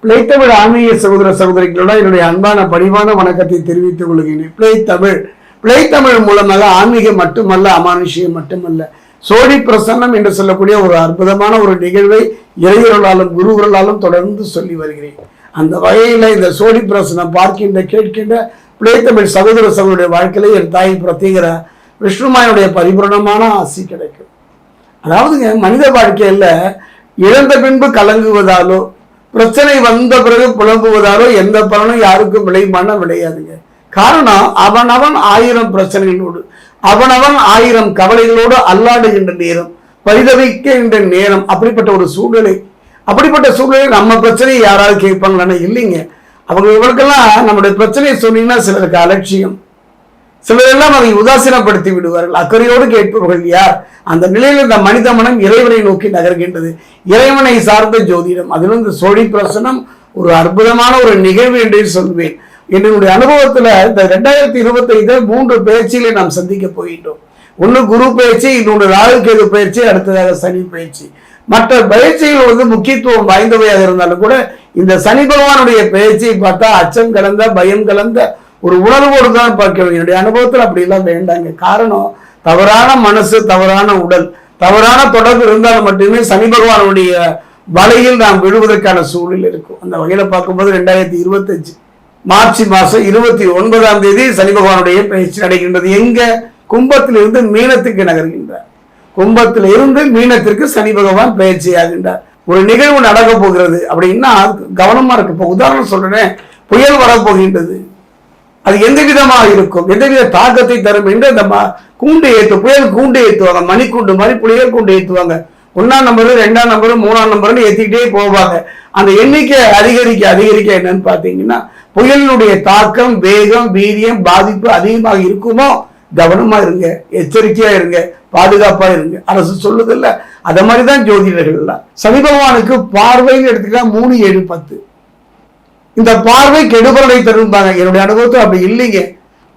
பிழைத்தமிழ் ஆன்மீக சகோதர சகோதரிகளோட என்னுடைய அன்பான பணிவான வணக்கத்தை தெரிவித்துக் கொள்கிறேன். பிழைத்தமிழ் மூலமாக ஆன்மீகம் மட்டுமல்ல, அமானுஷியம் மட்டுமல்ல, சோழி பிரசன்னம் என்று சொல்லக்கூடிய ஒரு அற்புதமான ஒரு நிகழ்வை இறையர்களாலும் குருவர்களாலும் தொடர்ந்து சொல்லி வருகிறேன். அந்த வகையில் இந்த சோழி பிரசன்னம் பார்க்கின்ற கேட்கின்ற பிழைத்தமிழ் சகோதர சகோதரிய வாழ்க்கையில என் தாய் பிரத்யேகிற விஷ்ணுமாயனுடைய பரிபூரணமான ஆசி கிடைக்கும். அதாவதுங்க, மனித வாழ்க்கையில் இழந்த பின்பு கலங்குவதாலோ, பிரச்சனை வந்த பிறகு புலம்புவதாலோ எந்த பலனும் யாருக்கும் விளையுமான விளையாதுங்க. காரணம், அவனவன் 1000 பிரச்சனைகளோடு, அவனவன் 1000 கவலைகளோடு அல்லாடுகின்ற நேரம், பரிதவிக்கின்ற நேரம், அப்படிப்பட்ட ஒரு சூழ்நிலை. அப்படிப்பட்ட சூழ்நிலை நம்ம பிரச்சனையை யாராவது கேட்பாங்களான்னு இல்லைங்க. அவங்களுக்கெல்லாம் நம்முடைய பிரச்சனையை சொன்னீங்கன்னா சிலருக்கு அலட்சியம், சிலரெல்லாம் அதை உதாசீனப்படுத்தி விடுவார்கள். அக்கறையோடு கேட்பவர்கள் யார்? அந்த நிலையில் இந்த மனித மனம் இறைவனை நோக்கி நகர்கின்றது. இறைவனை சார்ந்த ஜோதிடம், அதிலும் இந்த சோழி பிரசனம் ஒரு அற்புதமான ஒரு நிகழ்வு என்று சொல்வேன். என்னுடைய அனுபவத்தில் இந்த 2025 3 பயிற்சிகளை நாம் சந்திக்க போகின்றோம். ஒன்று குரு பயிற்சி, இன்னொன்று ராகு கேது பயிற்சி, அடுத்ததாக சனி பயிற்சி. மற்ற பயிற்சிகள் முக்கியத்துவம் வாய்ந்தவையாக இருந்தாலும் கூட இந்த சனி பகவானுடைய பயிற்சியை பார்த்தா அச்சம் கலந்த, பயம் கலந்த ஒரு உணர்வோடு தான் பார்க்கிறோம். என்னுடைய அனுபவத்தில் அப்படிலாம் வேண்டாங்க. காரணம், தவறான மனசு, தவறான உடல், தவறான தொடர்பு இருந்தால் மட்டுமே சனி பகவானுடைய வலையில் நாம் விழுவதற்கான சூழல் இருக்கும். அந்த வகையில் பார்க்கும்போது 2025 மார்ச் மாதம் 29ஆம் தேதி சனி பகவானுடைய பயிற்சி நடைகின்றது. எங்க? கும்பத்திலிருந்து மீனத்துக்கு நகர்கின்றார். கும்பத்தில் இருந்து மீனத்திற்கு சனி பகவான் பயிற்சி ஆகின்றார். ஒரு நிகழ்வு நடக்க போகிறது அப்படின்னா கவனமா இருக்கு. இப்போ உதாரணம் சொல்றேன், புயல் வரப்போகின்றது. அது எந்த விதமாக இருக்கும், எந்தவித தாக்கத்தை தரும் என்று அந்த கூண்டு புயல் கூண்டு ஏற்றுவாங்க. மணிக்கூண்டு மாதிரி புயல் கூண்டு ஏற்றுவாங்க. 1ஆம் நம்பர், 2ஆம் நம்பர், 3ஆம் நம்பர்னு ஏற்றிக்கிட்டே போவாங்க. அந்த எண்ணிக்கை அதிகரிக்க என்னன்னு பார்த்தீங்கன்னா புயலினுடைய தாக்கம், வேகம், வீரியம், பாதிப்பு அதிகமாக இருக்குமோ கவனமா இருங்க, எச்சரிக்கையா இருங்க, பாதுகாப்பா இருங்க. அரசு சொல்லுதில்ல, அத மாதிரிதான் ஜோதிடர்கள். சனி பகவானுக்கு பார்வைன்னு எடுத்துக்கிட்டா 3, 7, 10. இந்த பார்வை கெடுபலனை தரும்பாங்க. என்னுடைய அனுபவத்தை அப்படி இல்லைங்க.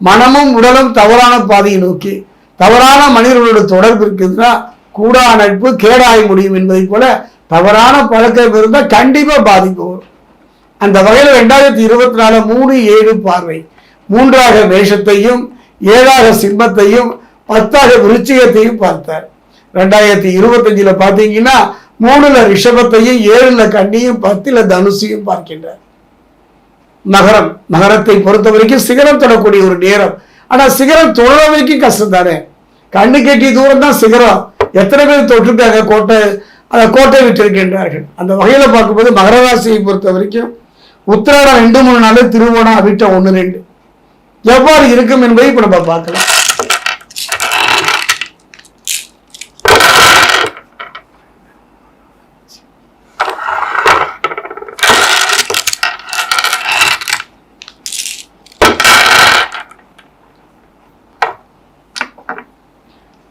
மனமும் உடலும் தவறான பாதையை நோக்கி, தவறான மனிதர்களோட தொடர்பு இருக்குதுன்னா கூடா நட்பு கேடாய முடியும் என்பதை போல தவறான பழக்கம் இருந்தால் கண்டிப்பா பாதிப்பு வரும். அந்த வகையில் 2024 3, 7 பார்வை 3ஆக மேஷத்தையும், 7ஆக சிம்மத்தையும், 10ஆக விருச்சிகத்தையும் பார்த்தார். 2025 பார்த்தீங்கன்னா 3ல ரிஷபத்தையும், 7ல கன்னியும், 10ல தனுசையும் பார்க்கின்றார். மகரத்தை பொறுத்த வரைக்கும் சிகரம் தொடக்கூடிய ஒரு நேரம். ஆனா சிகரம் தொழ வரைக்கும் கஷ்டம் தானே. கண்ணு கெட்டிய தூரம் தான் சிகரம். எத்தனை பேர் தொற்றுட்டாங்க, கோட்டை விட்டிருக்கின்றார்கள். அந்த வகையில பார்க்கும்போது மகர ராசியை பொறுத்த வரைக்கும் உத்திராடம் 2, 3 நாள், திருவோணம், அவிட்டம் 1, 2 எவ்வாறு இருக்கும் என்பதை இப்ப நம்ம பார்க்கலாம்.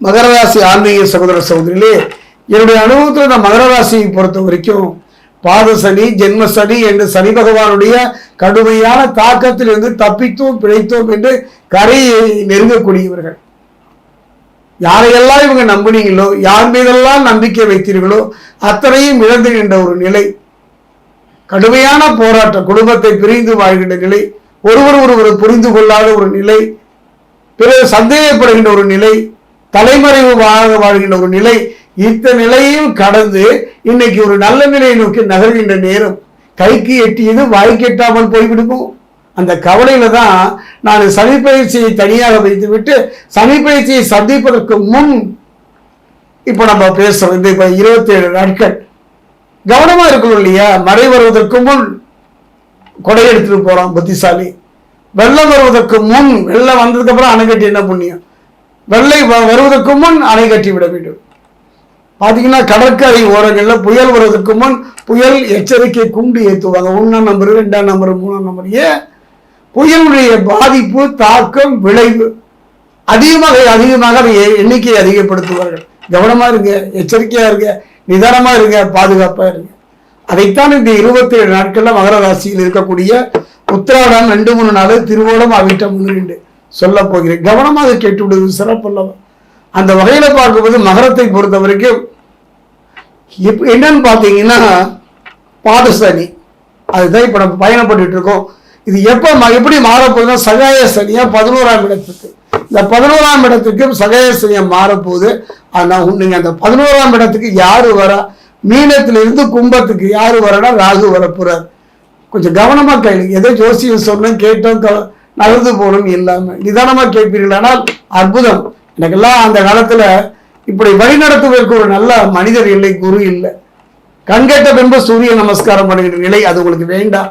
மகர ராசி ஆன்மீக சகோதர சகோதரிகளே, என்னுடைய அனுபவத்தில் இந்த மகர ராசியை பொறுத்த வரைக்கும் பாத சனி, ஜென்ம சனி என்று சனி பகவானுடைய கடுமையான தாக்கத்தில் இருந்து தப்பித்தோம் பிழைத்தோம் என்று கரையை நெருங்கக்கூடியவர்கள். யாரையெல்லாம் இவங்க நம்பினீங்களோ, யார் மீதெல்லாம் நம்பிக்கை வைத்தீர்களோ அத்தனையும் இழந்துகின்ற ஒரு நிலை, கடுமையான போராட்டம், குடும்பத்தை பிரிந்து வாழ்கின்ற நிலை, ஒருவர் புரிந்து கொள்ளாத ஒரு நிலை, பிறகு சந்தேகப்படுகின்ற ஒரு நிலை, தலைமறைவு வாழ்கின்ற ஒரு நிலை, இந்த நிலையும் கடந்து இன்னைக்கு ஒரு நல்ல நிலையை நோக்கி நகர்கின்ற நேரம். கைக்கு எட்டியது வாய்க்கு எட்டாமல் போய்விடுமோ அந்த கவலையில தான் நான் சனி பயிற்சியை தனியாக வைத்து விட்டு சனி பயிற்சியை சந்திப்பதற்கு முன் இப்ப நம்ம பேசுறோம். இந்த 27 நாட்கள் கவனமா இருக்கணும் இல்லையா? மழை வருவதற்கு முன் கொடை எடுத்துட்டு போறோம் புத்திசாலி. வெள்ளம் வருவதற்கு முன், வெள்ளம் வந்ததுக்கு அப்புறம் அணை கட்டி என்ன புண்ணியம்? வெள்ளை வருவதற்கு முன் அணை கட்டி விட வேண்டும். பார்த்தீங்கன்னா கடற்கரை ஓரங்களில் புயல் வருவதற்கு முன் புயல் எச்சரிக்கை கூண்டு ஏற்றுவாங்க. 1ஆம் நம்பர், 2ஆம் நம்பர், 3ஆம் நம்பர். ஏன்? புயலுடைய பாதிப்பு, தாக்கம், விளைவு அதிகமாக எண்ணிக்கையை அதிகப்படுத்துவார்கள். கவனமா இருங்க, எச்சரிக்கையா இருங்க, நிதானமா இருங்க, பாதுகாப்பா இருங்க. அதைத்தான் இந்த 27 நாட்கள்ல மகர ராசியில் இருக்கக்கூடிய உத்திராடம் 2, 3 நாள், திருவோணம், அவிட்டம் 1, 2 சொல்ல போகிறேன். கவனமாக கேட்டுவிடுவது சிறப்பல்லவா? அந்த வகையில பார்க்கும்போது மகரத்தை பொறுத்த வரைக்கும் என்னன்னு பார்த்தீங்கன்னா பாத சனி, அதுதான் இப்ப நம்ம பயணப்பட்டு இருக்கோம். இது எப்படி மாறப்போகுதுன்னா சகாய சனியா 11ஆம் இடத்துக்கு, இந்த 11ஆம் இடத்துக்கு சகாய சனியா மாறப்போகுது. ஆனா நீங்க அந்த 11ஆம் இடத்துக்கு யாரு வரா, மீனத்திலிருந்து கும்பத்துக்கு யாரு வரனா ராகு வரப்போறார். கொஞ்சம் கவனமா கேளுங்க. ஏதோ ஜோசியம் சொன்னோம் கேட்டோம் நகர்ந்து போகணும் இல்லாம நிதானமா கேட்பீர்கள். ஆனால் அற்புதம். எனக்கெல்லாம் அந்த காலத்துல இப்படி வழிநடத்துவதற்கு ஒரு நல்ல மனிதர் இல்லை, குரு இல்லை. கண்கெட்ட பின்பு சூரிய நமஸ்காரம் பண்ணுகிற நிலை அது உங்களுக்கு வேண்டாம்.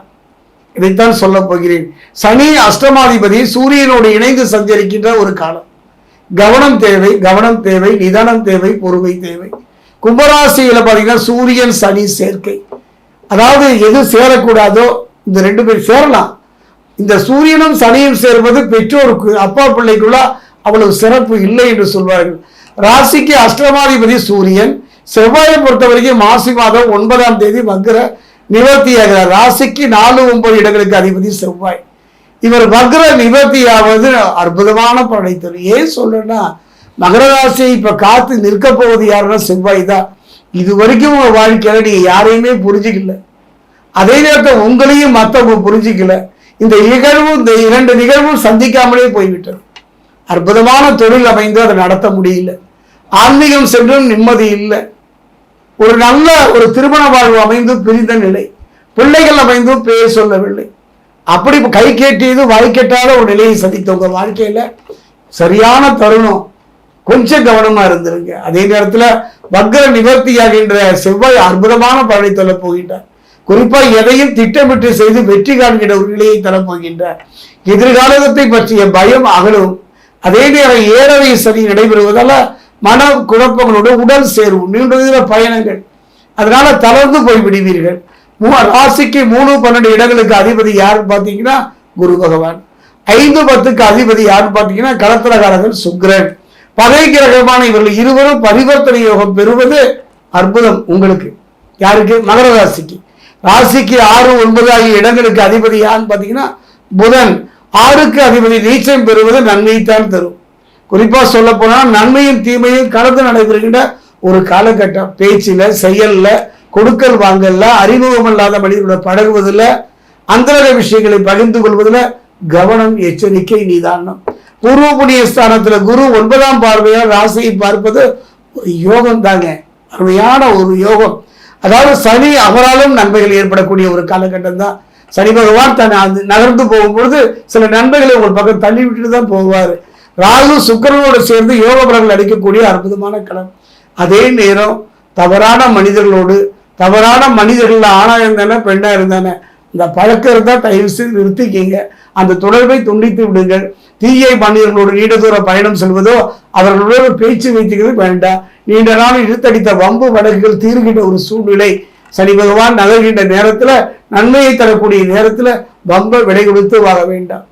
இதைத்தான் சொல்ல போகிறேன். சனி அஷ்டமாதிபதி சூரியனோடு இணைந்து சஞ்சரிக்கின்ற ஒரு காலம். கவனம் தேவை, கவனம் தேவை, நிதானம் தேவை, பொறுமை தேவை. கும்பராசியில பாத்தீங்கன்னா சூரியன் சனி சேர்க்கை. அதாவது எது சேரக்கூடாதோ இந்த 2 பேர் சேரலாம். இந்த சூரியனும் சனியும் சேர்வது பெற்றோருக்கு அப்பா பிள்ளைக்குள்ள அவ்வளவு சிறப்பு இல்லை என்று சொல்வார்கள். ராசிக்கு அஷ்டமாதிபதி சூரியன். செவ்வாயை பொறுத்த வரைக்கும் மாசி மாதம் 9ஆம் தேதி வக்ர நிவர்த்தியாகிறார். ராசிக்கு 4, 9 இடங்களுக்கு அதிபதி செவ்வாய். இவர் வக்ர நிவர்த்தியாவது அற்புதமான படைத்தல். ஏன் சொல்றேன்னா மகர ராசியை இப்ப காத்து நிற்க போவது யாருன்னா செவ்வாய் தான். இது வரைக்கும் உங்க வாழ்க்கையில நீங்க யாரையுமே புரிஞ்சுக்கல, அதே நேரத்தில் உங்களையும் மற்றவங்க புரிஞ்சுக்கல. இந்த 2 நிகழ்வும் சந்திக்காமலே போய்விட்டது. அற்புதமான தொழில் அமைந்து அதை நடத்த முடியல, ஆன்மீகம் சென்றும் நிம்மதி இல்லை, ஒரு நல்ல ஒரு திருமண வாழ்வு அமைந்து பிரிந்த நிலை, பிள்ளைகள் அமைந்தும் பேர் சொல்லவில்லை. அப்படி கை கேட்டியது வாய் கேட்டாத ஒரு நிலையை சந்தித்த உங்க வாழ்க்கையில சரியான தருணம். கொஞ்சம் கவனமா இருந்துருங்க. அதே நேரத்துல வக்ர நிவர்த்தியாகின்ற செவ்வாய் அற்புதமான பலனை சொல்ல போகின்றார். குறிப்பா எதையும் திட்டமிட்டு செய்து வெற்றி காண்கின்ற ஒரு நிலையை தரப்போகின்றார். எதிர்காலத்தை பற்றிய பயம் அகலும். அதே நேரம் 7வை சனி நடைபெறுவதால மன குழப்பங்களோட உடல் சேர்வு, நீண்ட பயணங்கள், அதனால தளர்ந்து போய் விடுவீர்கள். ராசிக்கு 3, 12 இடங்களுக்கு அதிபதி யாருன்னு பாத்தீங்கன்னா குரு பகவான். 5, 10க்கு அதிபதி யாருன்னு பாத்தீங்கன்னா களத்திரகாரகன் சுக்கிரன். பகை கிரகமான இவர்கள் இருவரும் பரிவர்த்தனை யோகம் பெறுவது அற்புதம் உங்களுக்கு. யாருக்கு? மகர ராசிக்கு. ராசிக்கு 6, 9 ஆகிய இடங்களுக்கு அதிபதி யாருன்னு பாத்தீங்கன்னா புதன். 6க்கு அதிபதி நீச்சம் பெறுவது நன்மையைத்தான் தரும். குறிப்பா சொல்ல போனா நன்மையும் தீமையும் கலந்து நடைபெறுகின்ற ஒரு காலகட்டம். பேச்சில, செயல்ல, கொடுக்கல் வாங்கல்ல, அறிமுகம் இல்லாத மனிதர்களோட பழகுவதில், அந்தரக விஷயங்களை பகிர்ந்து கொள்வதில் கவனம், எச்சரிக்கை, நிதானம். பூர்வ புண்ணிய ஸ்தானத்துல குரு 9ஆம் பார்வையால் ராசியை பார்ப்பது ஒரு யோகம் தாங்க, அருமையான ஒரு யோகம். அதாவது சனி அவராலும் நன்மைகள் ஏற்படக்கூடிய ஒரு காலகட்டம் தான். சனி பகவான் தன் நகர்ந்து போகும்பொழுது சில நன்மைகளை ஒரு பக்கம் தள்ளி விட்டுட்டு தான் போவார். ராகு சுக்கிரனோடு சேர்ந்து யோக பலன்கள் அளிக்கக்கூடிய அற்புதமான களம். அதே நேரம் தவறான மனிதர்களோடு, தவறான மனிதர்கள் ஆணா இருந்தானே பெண்ணா இருந்தானே இந்த பழக்கம் இருந்தால் தயவு செய்து நிறுத்திக்கிங்க. அந்த தொடர்பை துண்டித்து விடுங்கள். தீயை மனிதர்களோடு நீண்ட தூர பயணம் செல்வதோ அவர்களோடு பேச்சு வைத்துக்கிறது வேண்டாம். நீண்ட நாள் இழுத்தடித்த வம்பு வழக்குகள் தீர்கின்ற ஒரு சூழ்நிலை. சனி பகவான் நகர்கின்ற நேரத்துல, நன்மையை தரக்கூடிய நேரத்துல வம்பை விடை கொடுத்து வாழ வேண்டாம்.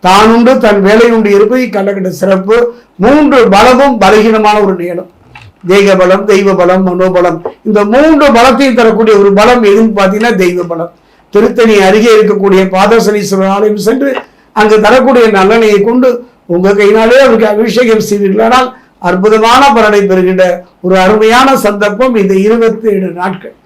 தான் உண்டு தன் வேலை உண்டு இருப்பதை கலக்கின்ற சிறப்பு. 3 பலமும் பலகீனமான ஒரு நேரம். தெய்வ பலம், தெய்வ பலம், மனோபலம். இந்த 3 பலத்தையும் தரக்கூடிய ஒரு பலம் எதுன்னு பார்த்தீங்கன்னா தெய்வ பலம். திருத்தணி அருகே இருக்கக்கூடிய பாதசனீஸ்வரர் ஆலயம் சென்று அங்கு தரக்கூடிய நல்லெண்ணெயை கொண்டு உங்க கையினாலே அவருக்கு அபிஷேகம் செய்வீர்களானால் அற்புதமான பலனை பெறுகின்ற ஒரு அருமையான சந்தர்ப்பம் இந்த 27 நாட்கள்.